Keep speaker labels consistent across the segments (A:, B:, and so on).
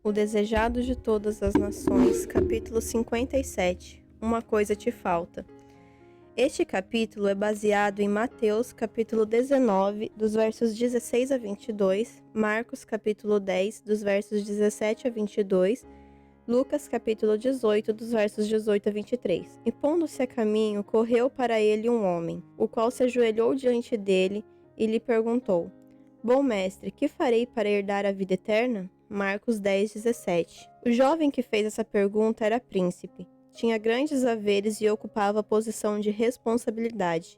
A: O desejado de todas as nações, capítulo 57. Uma coisa te falta. Este capítulo é baseado em Mateus, capítulo 19, dos versos 16 a 22, Marcos, capítulo 10, dos versos 17 a 22, Lucas, capítulo 18, dos versos 18 a 23. E pondo-se a caminho, correu para ele um homem, o qual se ajoelhou diante dele e lhe perguntou: Bom mestre, que farei para herdar a vida eterna? Marcos 10, 17. O jovem que fez essa pergunta era príncipe. Tinha grandes haveres e ocupava a posição de responsabilidade.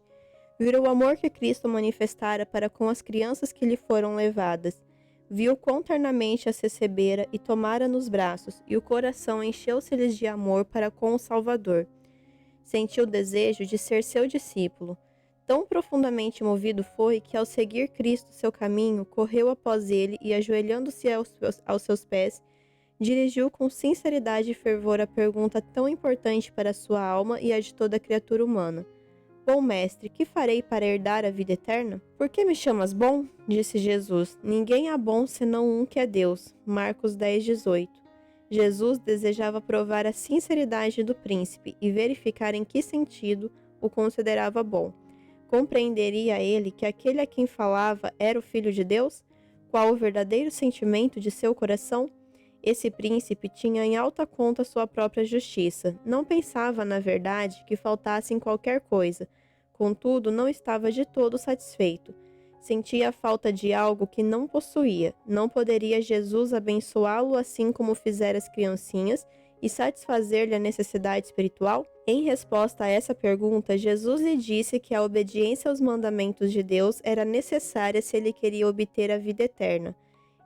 A: Viu o amor que Cristo manifestara para com as crianças que lhe foram levadas. Viu quão ternamente as recebera e tomara nos braços, e o coração encheu-se-lhes de amor para com o Salvador. Sentiu o desejo de ser seu discípulo. Tão profundamente movido foi que, ao seguir Cristo seu caminho, correu após ele e, ajoelhando-se aos seus pés, dirigiu com sinceridade e fervor a pergunta tão importante para sua alma e a de toda criatura humana. Bom mestre, que farei para herdar a vida eterna? Por que me chamas bom? Disse Jesus. Ninguém há bom senão um que é Deus. Marcos 10, 18. Jesus desejava provar a sinceridade do príncipe e verificar em que sentido o considerava bom. Compreenderia ele que aquele a quem falava era o Filho de Deus? Qual o verdadeiro sentimento de seu coração? Esse príncipe tinha em alta conta sua própria justiça. Não pensava, na verdade, que faltasse em qualquer coisa. Contudo, não estava de todo satisfeito. Sentia a falta de algo que não possuía. Não poderia Jesus abençoá-lo assim como fizera as criancinhas e satisfazer-lhe a necessidade espiritual? Em resposta a essa pergunta, Jesus lhe disse que a obediência aos mandamentos de Deus era necessária se ele queria obter a vida eterna,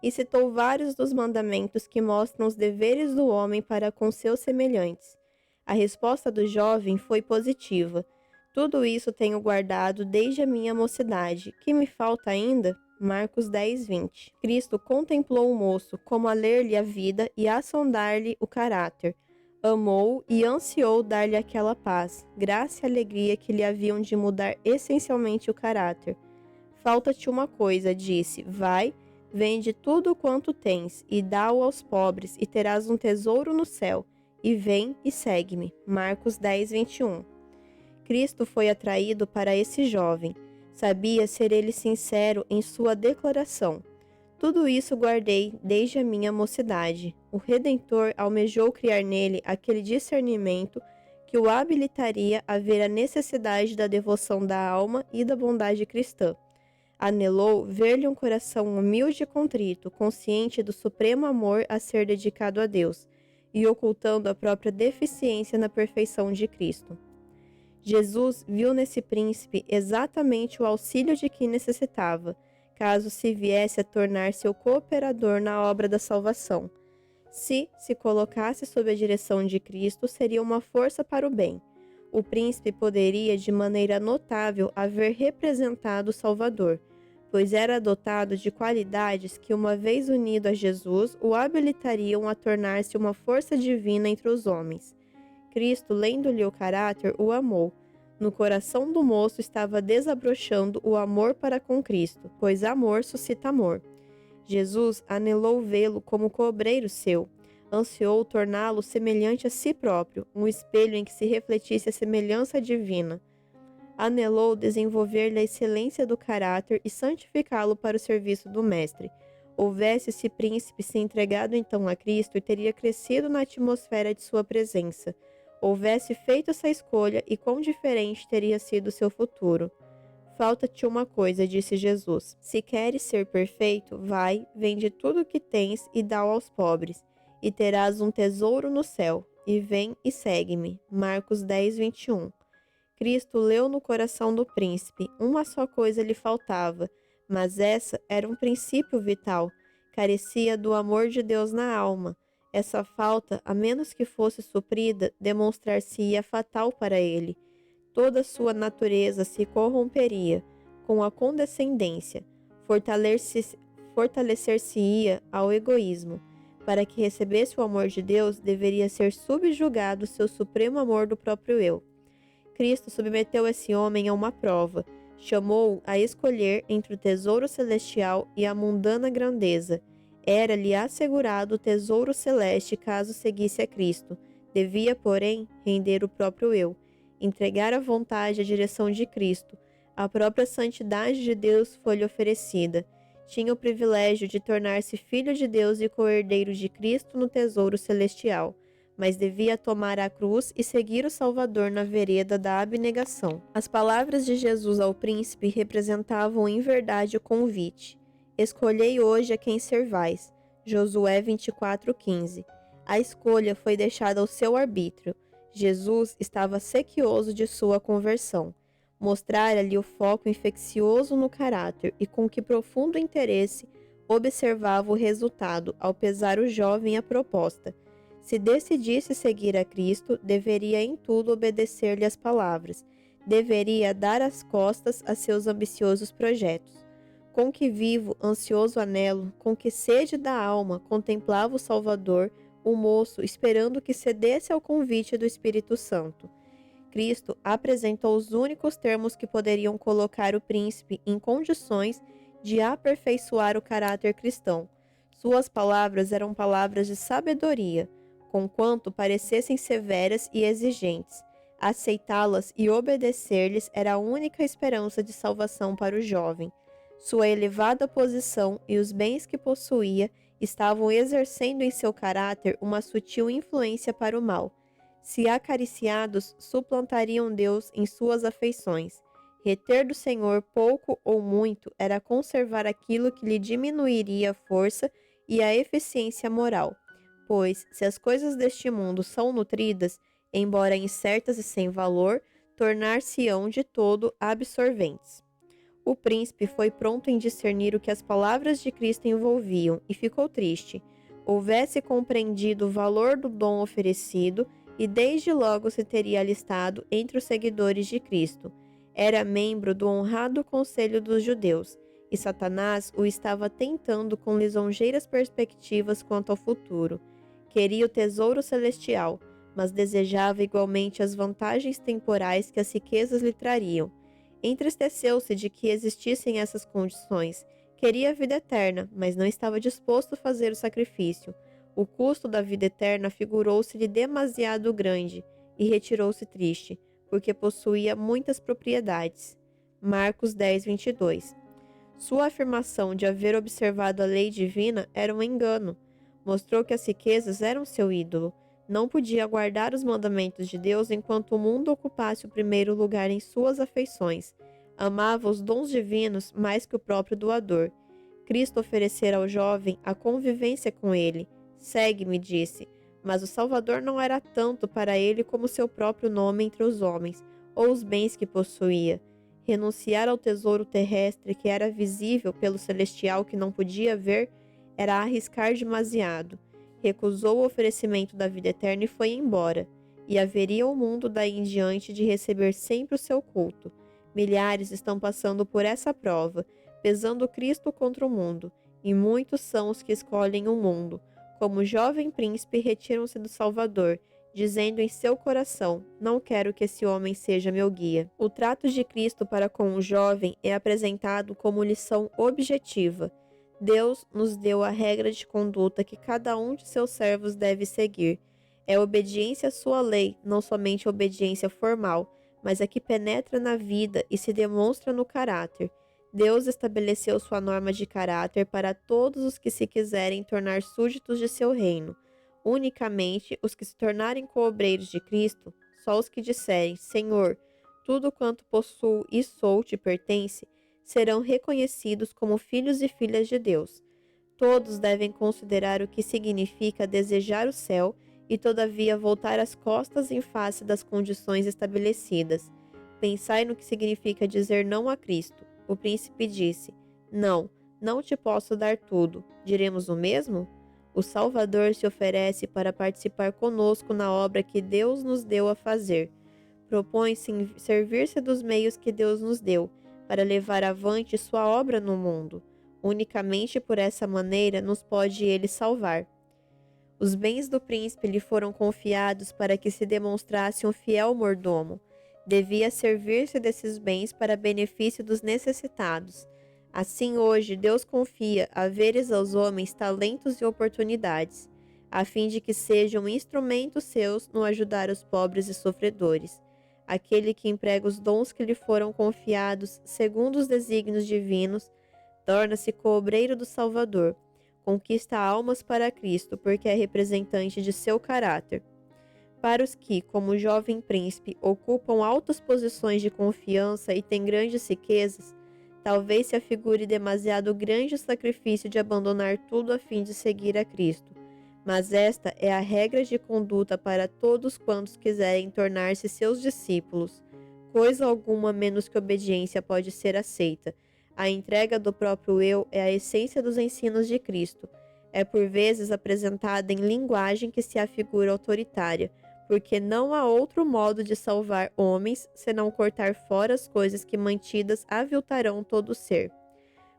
A: e citou vários dos mandamentos que mostram os deveres do homem para com seus semelhantes. A resposta do jovem foi positiva. Tudo isso tenho guardado desde a minha mocidade. Que me falta ainda? Marcos 10, 20. Cristo contemplou o moço como a ler-lhe a vida e a sondar-lhe o caráter. Amou e ansiou dar-lhe aquela paz, graça e alegria que lhe haviam de mudar essencialmente o caráter. Falta-te uma coisa, disse, vai, vende tudo quanto tens e dá-o aos pobres e terás um tesouro no céu, e vem e segue-me. Marcos 10, 21. Cristo foi atraído para esse jovem. Sabia ser ele sincero em sua declaração. Tudo isso guardei desde a minha mocidade. O Redentor almejou criar nele aquele discernimento que o habilitaria a ver a necessidade da devoção da alma e da bondade cristã. Anelou ver-lhe um coração humilde e contrito, consciente do supremo amor a ser dedicado a Deus, e ocultando a própria deficiência na perfeição de Cristo. Jesus viu nesse príncipe exatamente o auxílio de que necessitava, caso se viesse a tornar seu cooperador na obra da salvação. Se colocasse sob a direção de Cristo, seria uma força para o bem. O príncipe poderia, de maneira notável, haver representado o Salvador, pois era dotado de qualidades que, uma vez unido a Jesus, o habilitariam a tornar-se uma força divina entre os homens. Cristo, lendo-lhe o caráter, o amou. No coração do moço estava desabrochando o amor para com Cristo, pois amor suscita amor. Jesus anelou vê-lo como cobreiro seu, ansiou torná-lo semelhante a si próprio, um espelho em que se refletisse a semelhança divina. Anelou desenvolver-lhe a excelência do caráter e santificá-lo para o serviço do Mestre. Houvesse esse príncipe se entregado então a Cristo e teria crescido na atmosfera de sua presença. Houvesse feito essa escolha e quão diferente teria sido seu futuro. Falta-te uma coisa, disse Jesus. Se queres ser perfeito, vai, vende tudo o que tens e dá-o aos pobres, e terás um tesouro no céu. E vem e segue-me. Marcos 10, 21. Cristo leu no coração do príncipe. Uma só coisa lhe faltava, mas essa era um princípio vital. Carecia do amor de Deus na alma. Essa falta, a menos que fosse suprida, demonstrar-se-ia fatal para ele. Toda sua natureza se corromperia com a condescendência, fortalecer-se-ia ao egoísmo. Para que recebesse o amor de Deus, deveria ser subjugado o seu supremo amor do próprio eu. Cristo submeteu esse homem a uma prova, chamou-o a escolher entre o tesouro celestial e a mundana grandeza. Era-lhe assegurado o tesouro celeste caso seguisse a Cristo. Devia, porém, render o próprio eu, entregar à vontade a direção de Cristo. A própria santidade de Deus foi-lhe oferecida. Tinha o privilégio de tornar-se filho de Deus e co-herdeiro de Cristo no tesouro celestial, mas devia tomar a cruz e seguir o Salvador na vereda da abnegação. As palavras de Jesus ao príncipe representavam em verdade o convite. Escolhei hoje a quem servais. Josué 24:15. A escolha foi deixada ao seu arbítrio. Jesus estava sequioso de sua conversão. Mostrara-lhe o foco infeccioso no caráter e com que profundo interesse observava o resultado ao pesar o jovem a proposta. Se decidisse seguir a Cristo, deveria em tudo obedecer-lhe as palavras. Deveria dar as costas a seus ambiciosos projetos. Com que vivo, ansioso anelo, com que sede da alma contemplava o Salvador, o moço, esperando que cedesse ao convite do Espírito Santo. Cristo apresentou os únicos termos que poderiam colocar o príncipe em condições de aperfeiçoar o caráter cristão. Suas palavras eram palavras de sabedoria, conquanto parecessem severas e exigentes. Aceitá-las e obedecer-lhes era a única esperança de salvação para o jovem. Sua elevada posição e os bens que possuía estavam exercendo em seu caráter uma sutil influência para o mal. Se acariciados, suplantariam Deus em suas afeições. Reter do Senhor pouco ou muito era conservar aquilo que lhe diminuiria a força e a eficiência moral. Pois, se as coisas deste mundo são nutridas, embora incertas e sem valor, tornar-se-ão de todo absorventes. O príncipe foi pronto em discernir o que as palavras de Cristo envolviam e ficou triste. Houvesse compreendido o valor do dom oferecido e desde logo se teria alistado entre os seguidores de Cristo. Era membro do honrado conselho dos judeus, e Satanás o estava tentando com lisonjeiras perspectivas quanto ao futuro. Queria o tesouro celestial, mas desejava igualmente as vantagens temporais que as riquezas lhe trariam. Entristeceu-se de que existissem essas condições. Queria a vida eterna, mas não estava disposto a fazer o sacrifício. O custo da vida eterna figurou-se-lhe demasiado grande e retirou-se triste, porque possuía muitas propriedades. Marcos 10:22. Sua afirmação de haver observado a lei divina era um engano. Mostrou que as riquezas eram seu ídolo. Não podia guardar os mandamentos de Deus enquanto o mundo ocupasse o primeiro lugar em suas afeições. Amava os dons divinos mais que o próprio doador. Cristo oferecera ao jovem a convivência com ele. Segue-me, disse, mas o Salvador não era tanto para ele como seu próprio nome entre os homens, ou os bens que possuía. Renunciar ao tesouro terrestre que era visível pelo celestial que não podia ver era arriscar demasiado. Recusou o oferecimento da vida eterna e foi embora, e haveria o mundo daí em diante de receber sempre o seu culto. Milhares estão passando por essa prova, pesando Cristo contra o mundo, e muitos são os que escolhem o mundo. Como jovem príncipe, retiram-se do Salvador, dizendo em seu coração: não quero que esse homem seja meu guia. O trato de Cristo para com o jovem é apresentado como lição objetiva. Deus nos deu a regra de conduta que cada um de seus servos deve seguir. É obediência à sua lei, não somente obediência formal, mas a que penetra na vida e se demonstra no caráter. Deus estabeleceu sua norma de caráter para todos os que se quiserem tornar súditos de seu reino. Unicamente os que se tornarem coobreiros de Cristo, só os que disserem: Senhor, tudo quanto possuo e sou te pertence, serão reconhecidos como filhos e filhas de Deus. Todos devem considerar o que significa desejar o céu e, todavia, voltar as costas em face das condições estabelecidas. Pensai no que significa dizer não a Cristo. O príncipe disse: Não, não te posso dar tudo. Diremos o mesmo? O Salvador se oferece para participar conosco na obra que Deus nos deu a fazer. Propõe-se em servir-se dos meios que Deus nos deu, para levar avante sua obra no mundo. Unicamente por essa maneira nos pode ele salvar. Os bens do príncipe lhe foram confiados para que se demonstrasse um fiel mordomo. Devia servir-se desses bens para benefício dos necessitados. Assim hoje Deus confia a haveres aos homens talentos e oportunidades, a fim de que sejam instrumentos seus no ajudar os pobres e sofredores. Aquele que emprega os dons que lhe foram confiados segundo os desígnios divinos, torna-se coobreiro do Salvador, conquista almas para Cristo, porque é representante de seu caráter. Para os que, como jovem príncipe, ocupam altas posições de confiança e têm grandes riquezas, talvez se afigure demasiado grande o sacrifício de abandonar tudo a fim de seguir a Cristo. Mas esta é a regra de conduta para todos quantos quiserem tornar-se seus discípulos. Coisa alguma menos que obediência pode ser aceita. A entrega do próprio eu é a essência dos ensinos de Cristo. É por vezes apresentada em linguagem que se afigura autoritária, porque não há outro modo de salvar homens senão cortar fora as coisas que mantidas aviltarão todo o ser.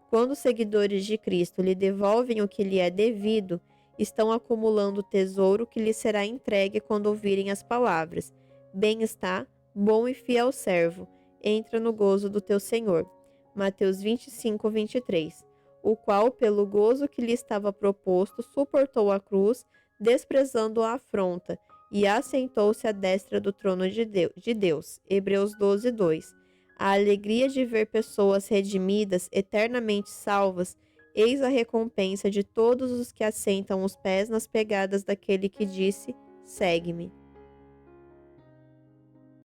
A: Quando os seguidores de Cristo lhe devolvem o que lhe é devido, estão acumulando o tesouro que lhe será entregue quando ouvirem as palavras: Bem está, bom e fiel servo, entra no gozo do teu Senhor. Mateus 25, 23. O qual, pelo gozo que lhe estava proposto, suportou a cruz, desprezando a afronta, e assentou-se à destra do trono de Deus. Hebreus 12, 2. A alegria de ver pessoas redimidas, eternamente salvas, eis a recompensa de todos os que assentam os pés nas pegadas daquele que disse: Segue-me.